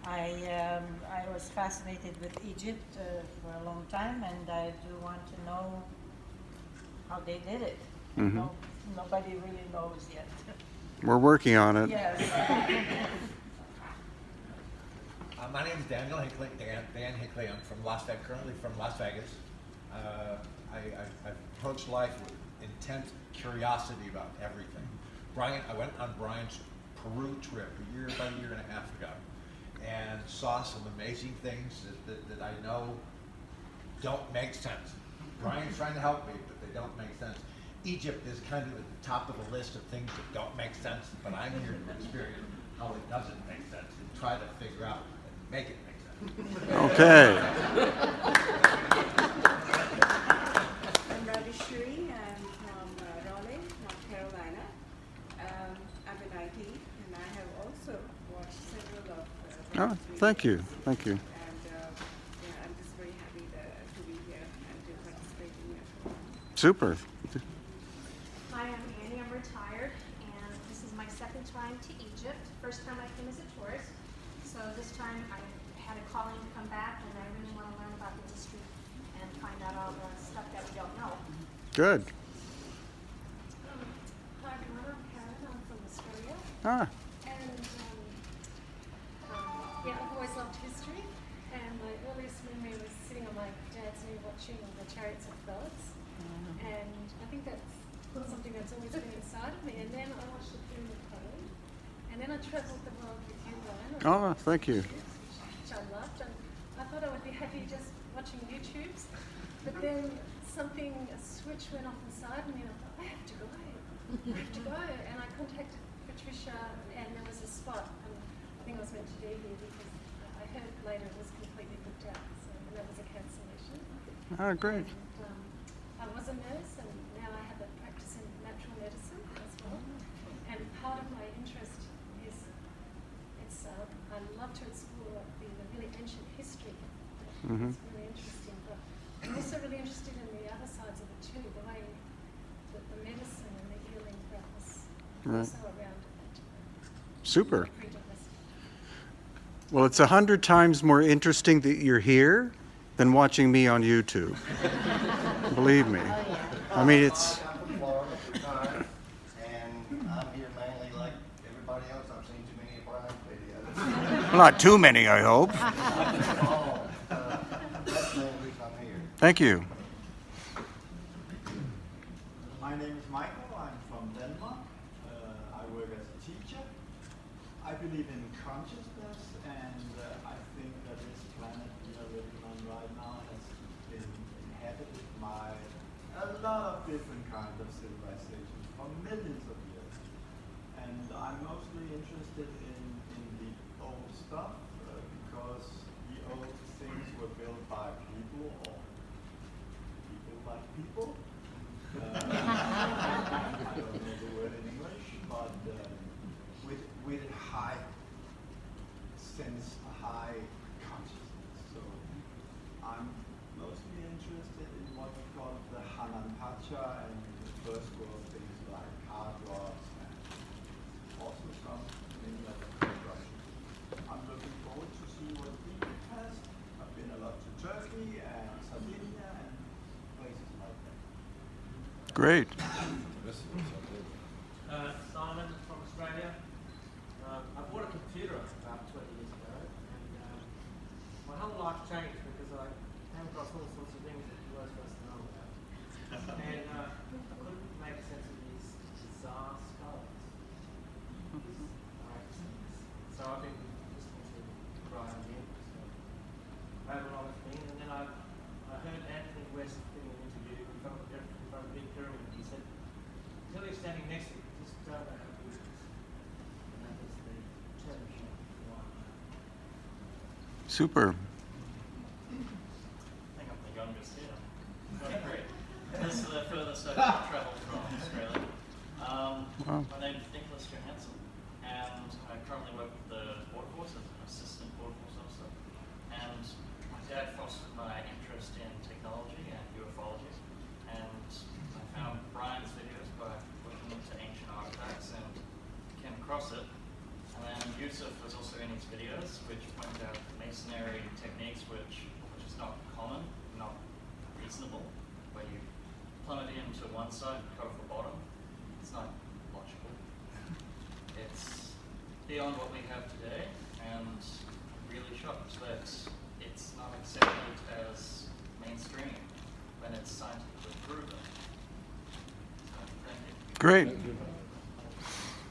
I was fascinated with Egypt for a long time, and I do want to know how they did it. Mm-hmm. No, nobody really knows yet. We're working on it. Yes. My name is Daniel Hinckley, Dan Hinckley. I'm from currently from Las Vegas. I approach life with intense curiosity about everything. I went on Brian's Peru trip about a year and a half ago, and saw some amazing things that I know don't make sense. Brian's trying to help me, but they don't make sense. Egypt is kind of at the top of the list of things that don't make sense, but I'm here to experience how it doesn't make sense and try to figure out and make it make sense. Okay. I'm Radishri. I'm from Raleigh, North Carolina. I'm in IT, and I have also watched several of Oh, thank you. Thank you. And yeah, I'm just very happy to be here and to participate in your program. Super. Hi, I'm Annie. I'm retired, and this is my second time to Egypt. First time I came as a tourist, so this time I had a calling to come back, and I really want to learn about the history and find out all the stuff that we don't know. Good. Hi, everyone. I'm Karen. I'm from Australia, Ah, and yeah, I've always loved history. And my earliest memory was sitting on my dad's knee watching the Chariots of Gods, and I think that's something that's always been inside of me. And then I watched the Pyramid Code, and then I travelled the world with you, Brian. oh, thank you. Which I loved, and I thought I would be happy just watching YouTubes, but then a switch went off inside me, and I thought, I have to go, and I contacted Patricia, and there was a spot, and I think I was meant to be here because I heard later it was completely booked out, and that was a cancellation. Ah, great. And, I was a nurse, and now I have a practice in natural medicine as well, and part of my interest is I love to explore the really ancient history. Mhm. It's really interesting, but I'm also really interested in the other sides of it too, the way that the medicine and the healing that was Right. also around at that time. Super. Pre-domestic. Well, it's 100 times more interesting that you're here than watching me on YouTube. Believe me. I mean, it's. I'm from Florida, retired, and I'm here mainly like everybody else. I've seen too many of Brian's videos. Well, not too many, I hope. Oh, that's the main reason I'm here. Thank you. My name is Michael. I'm from Denmark. I work as a teacher. I believe in consciousness, and I think that this planet we are living on right now has been inhabited by a lot of different kinds of civilizations for millions of years. And I'm mostly interested in the old stuff because the old things were built by people or people like people. I don't know the word in English, but with a high sense, a high consciousness. So I'm mostly interested in what we call the Hanan Pacha and the first world things like hard rocks and also some things like construction. I'm looking forward to see what Egypt has. I've been a lot to Turkey and Sardinia and places like that. Great. Simon from Australia. I bought a computer about 20 years ago, and my whole life changed because I came across all sorts of things that you were supposed to know about. And I couldn't make sense of these bizarre skulls. So I've been listening to Brian again. So I have a lot of things, and then I heard Anthony West doing an interview in front of a big pyramid, and he said, until you're standing next to it, just don't know how good it is. And that was the turning point for why. Super. I think I'm the youngest here. Oh, great. This is the furthest I've traveled from Australia. Wow. My name is Nicholas Johansson, and I currently work with the Border Force as an assistant Border Force officer. And my dad fostered my interest in technology and ufology, and I found Brian's videos by looking into ancient artifacts and came across it. And then Yusuf was also in his videos, which pointed out masonry techniques which is not common, not reasonable, where you plummet into one side and cover the bottom. It's not logical. It's beyond what we have today, and really shocked that it's not accepted as mainstream when it's scientifically proven. So, thank you. Great.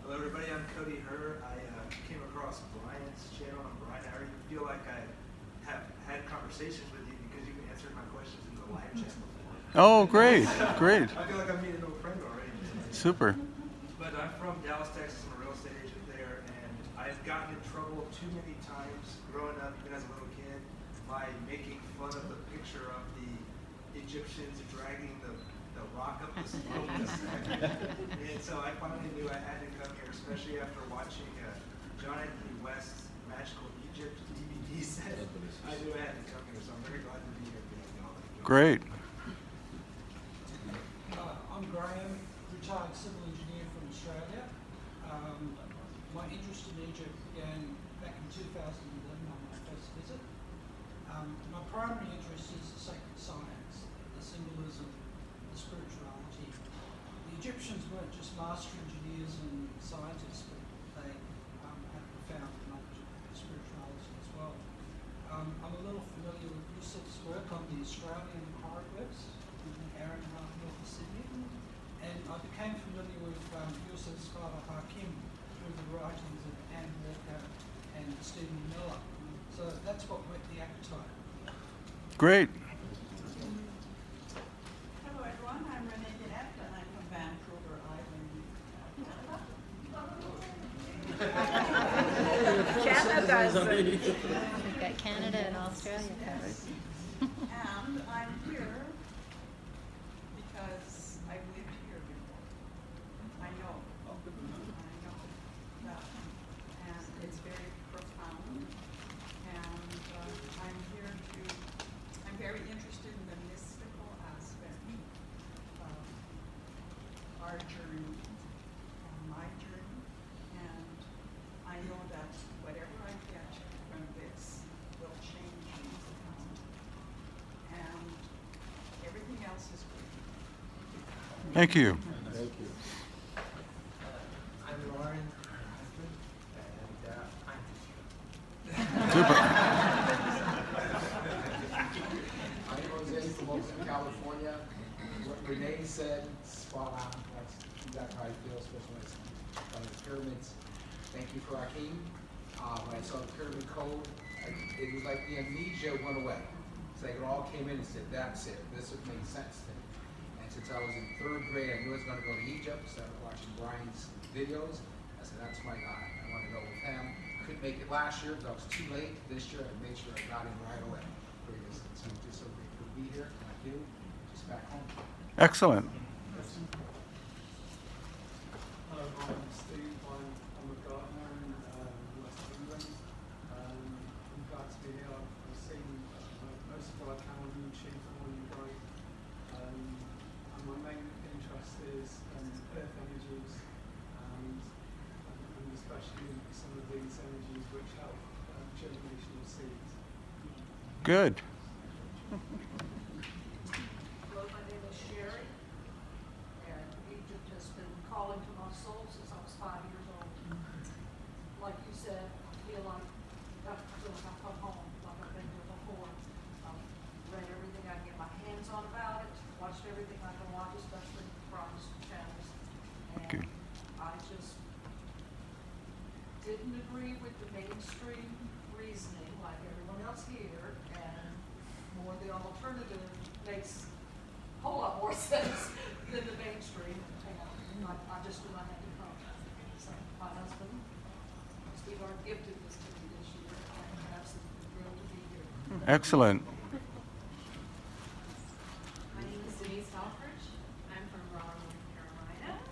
Hello, everybody. I'm Cody Herr. I came across Brian's channel, and Brian, I already feel like I have had conversations with you because you've answered my questions in the live chat before. Oh, great, great. I feel like I'm meeting an old friend already. Super. But I'm from Dallas, Texas. I'm a real estate agent there, and I've gotten in trouble too many times growing up, even as a little kid, by making fun of the picture of the Egyptians dragging the rock up the slope. And so I finally knew I had to come here, especially after watching John Anthony West's Magical Egypt DVD set. I knew I had to come here, so I'm very glad to be here today. Great. I'm Graham, retired civil engineer from Australia. My interest in Egypt began back in 2011 on my first visit. My primary interest is the sacred science, the symbolism, the spirituality. The Egyptians weren't just master engineers and scientists, but they had profound knowledge of spirituality as well. I'm a little familiar with Yusuf's work on the Australian hieroglyphs in an hour and a half north of Sydney, and I became familiar with Yusuf's father Hakim through the writings of Anne Walker and Stephen Miller. So that's what whet the appetite. Great. Hello everyone, I'm Renee Gannett and I'm from Vancouver Island. We've got Canada and Australia covered. And I'm here because I've lived here before. I know that. And it's very profound. And I'm very interested in the mystical aspect of our journey and my journey. And I know that whatever I get from this will change me. And everything else is great. Thank you. I'm Lauren, her husband, and Super. I'm Jose from Oakland, California. What Renee said, spot on. That's exactly how I feel, especially when it's pyramids. Thank you for Hakeem. When I saw the pyramid code, it was like the amnesia went away. It's like it all came in and said, that's it. This would make sense to me. And since I was in 3rd grade, I knew I was going to go to Egypt. Started watching Brian's videos. I said, that's my guy. I want to go with him. Couldn't make it last year because I was too late. This year, I made sure I got in right away. So I'm just so grateful to be here, like you, just back home. Excellent. Hello, I'm Steve. I'm a gardener in West England. I'm glad to be here. I've seen most of what I can on YouTube from all you guys. And my main interest is earth energies and especially some of these energies which help germination of seeds. Good. Hello, my name is Sherry, and Egypt has been calling to my soul since I was 5 years old. Like you said, I feel like I come home, like I've been here before. I've read everything I can get my hands on about it, watched everything I can watch, especially Brian's channels. And I just didn't agree with the mainstream reasoning like everyone else here, and more the alternative makes a whole lot more sense than the mainstream. And I just knew I had to come. So my husband, Steve, are gifted this to me this year, and I'm absolutely thrilled to be here. Excellent. My name is Denise Alfridge. I'm from Raleigh, North Carolina.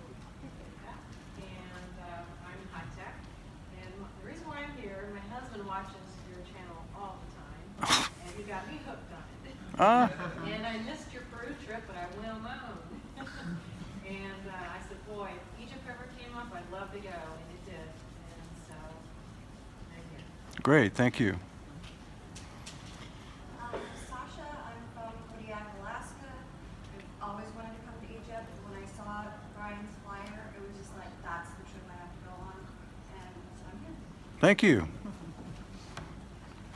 And I'm high tech. And the reason why I'm here, my husband watches your channel all the time. And he got me hooked on it. And I missed your Peru trip, but I went on my own. And I said, boy, if Egypt ever came up, I'd love to go. And it did. And so, I'm here. Great, thank you. Sasha, I'm from Kodiak, Alaska. I've always wanted to come to Egypt. When I saw Brian's flyer, it was just like, that's the trip I have to go on. And so I'm here. Thank you.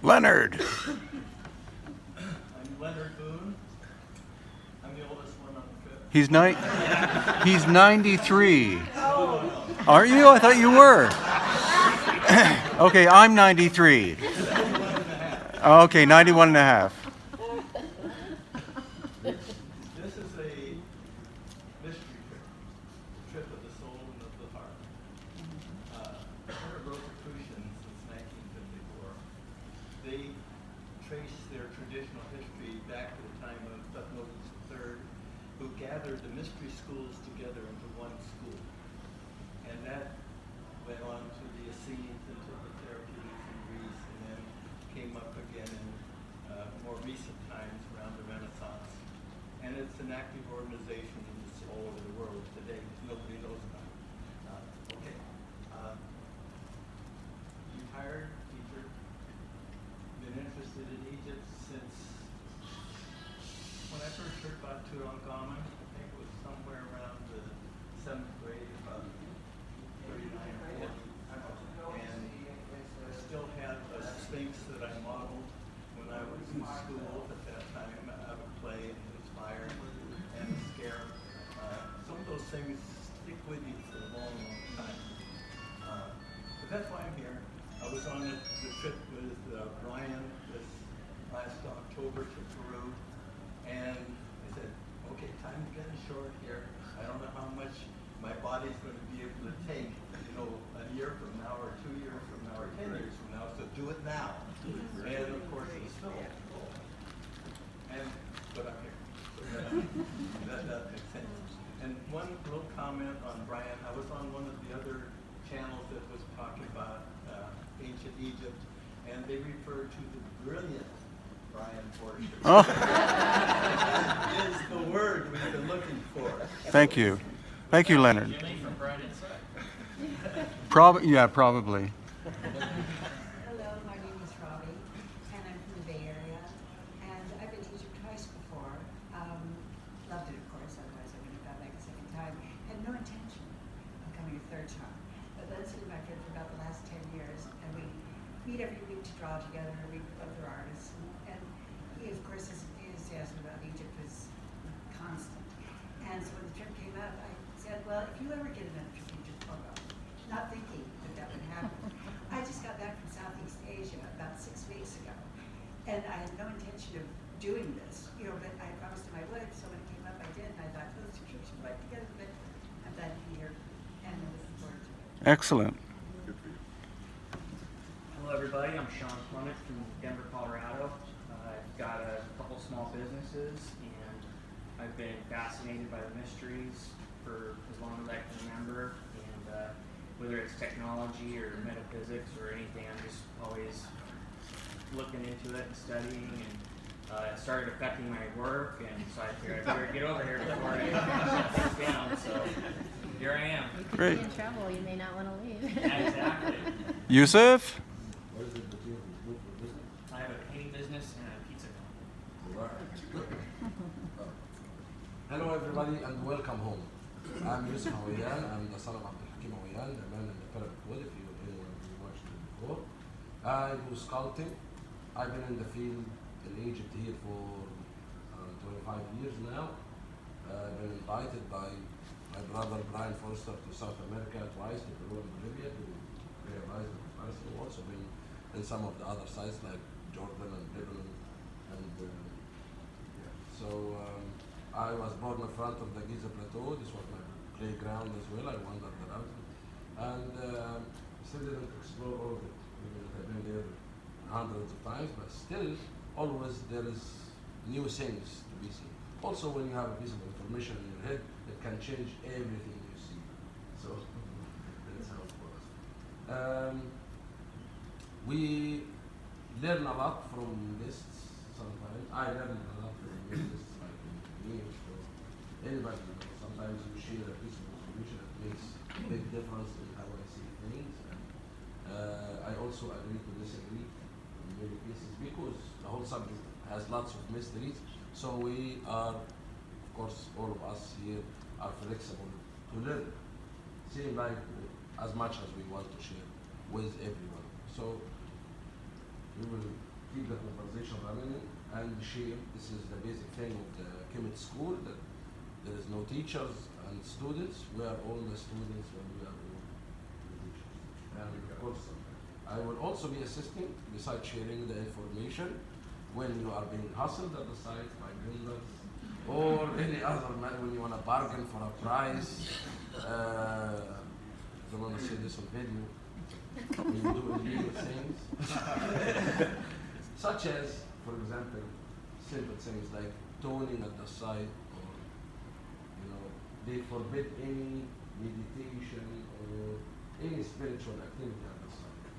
Leonard. I'm Leonard Boone. I'm the oldest one on the trip. He's 93. Are you? I thought you were. Okay, I'm 93. Okay, 91 and a half. This is a mystery trip, trip of the soul and of the heart. We're a Rosicrucian since 1954. They trace their traditional history back to the time of Thutmose III, who gathered the mystery schools together into one school. And that went on to the Essenes and to the Therapeutics in Greece, and then came up again in more recent times around the Renaissance. And it's an active organization that's all over the world today. Nobody knows about it. Okay. Retired teacher. Been interested in Egypt since when I first heard about Tutankhamun. I think it was somewhere around the 7th grade, about 39 or 40. And I still had a Sphinx that I modeled when I was in school at that time. I would play and inspire and a scare. Some of those things stick with you for a long, long time. But that's why I'm here. I was on the trip with Brian this last October to Peru, and I said, okay, time's getting short here. I don't know how much my body's going to be able to take, a year from now, or 2 years from now, or 10 years from now, so do it now. And of course, it's still but I'm here. So that makes sense. And one little comment on Brian. I was on one of the other channels that was talking about ancient Egypt, and they refer to the brilliant Brian Forster. Oh. That is the word we've been looking for. Thank you. Thank you, Leonard. Jimmy from Bright Inside. Yeah, probably. Hello, my name is Robbie, and I'm from the Bay Area. And I've been to Egypt twice before. Loved it, of course, otherwise I wouldn't have gone back a second time. Had no intention of coming a third time. But Len's been my friend for about the last 10 years, and we meet every week to draw together, and we meet with other artists. And he, of course, his enthusiasm about Egypt was constant. And so when the trip came up, I said, well, if you ever get another trip to Egypt, I'll go. Not thinking that would happen. I just got back from Southeast Asia about 6 weeks ago, and I had no intention of doing this, but I promised him I would, so when it came up, I did, and I thought, those two trips are right together, but I'm glad to be here, and I'm looking forward to it. Excellent. Hello everybody, I'm Sean Clement from Denver, Colorado. I've got a couple small businesses, and I've been fascinated by the mysteries for as long as I can remember, and whether it's technology or metaphysics or anything, I'm just always looking into it and studying, and it started affecting my work, and so I figured I better get over here before I shut things down, so here I am. You could Great. be in trouble. You may not want to leave. Yeah, exactly. Yusuf? I have a painting business and a pizza company. Hello everybody and welcome home. I'm Yusuf Hawayan. I'm the son of Abdul Hakim Hawayan, the man in the pyramid wood, if anyone who watched it before. I do sculpting. I've been in the field in Egypt here for 25 years now. I've been invited by my brother Brian Forster to South America twice, to Peru and Bolivia, to realize the comparison. I've also been in some of the other sites like Jordan and Lebanon. And I was born in front of the Giza Plateau. This was my playground as well. I wandered around and still didn't explore all of it. I've been there hundreds of times, but still always there is new things to be seen. Also, when you have a piece of information in your head, it can change everything you see. So that's how it works. We learn a lot from lists sometimes. I learn a lot from lists, like me, so anybody knows. Sometimes you share a piece of information that makes a big difference in how I see things. And I also agree to disagree in many cases because the whole subject has lots of mysteries. So we are, of course, all of us here are flexible to learn. Seem like as much as we want to share with everyone. So we will keep the conversation running and share. This is the basic thing of the Kemet school, that there is no teachers and students. We are all the students and we are all the teachers. And of course, I will also be assisting besides sharing the information when you are being hustled at the site by vendors or any other man when you want to bargain for a price. I don't want to say this on video. When you do illegal things, such as, for example, simple things like toning at the site, or they forbid any meditation or any spiritual activity at the site.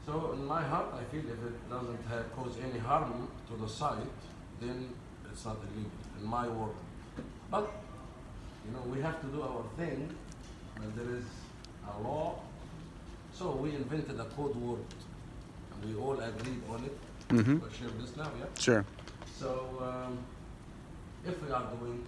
So in my heart, I feel if it doesn't cause any harm to the site, then it's not illegal in my world. But we have to do our thing when there is a law. So we invented a code word, and we all agreed on it. Mm-hmm. We'll share this now, yeah? Sure. So if we are doing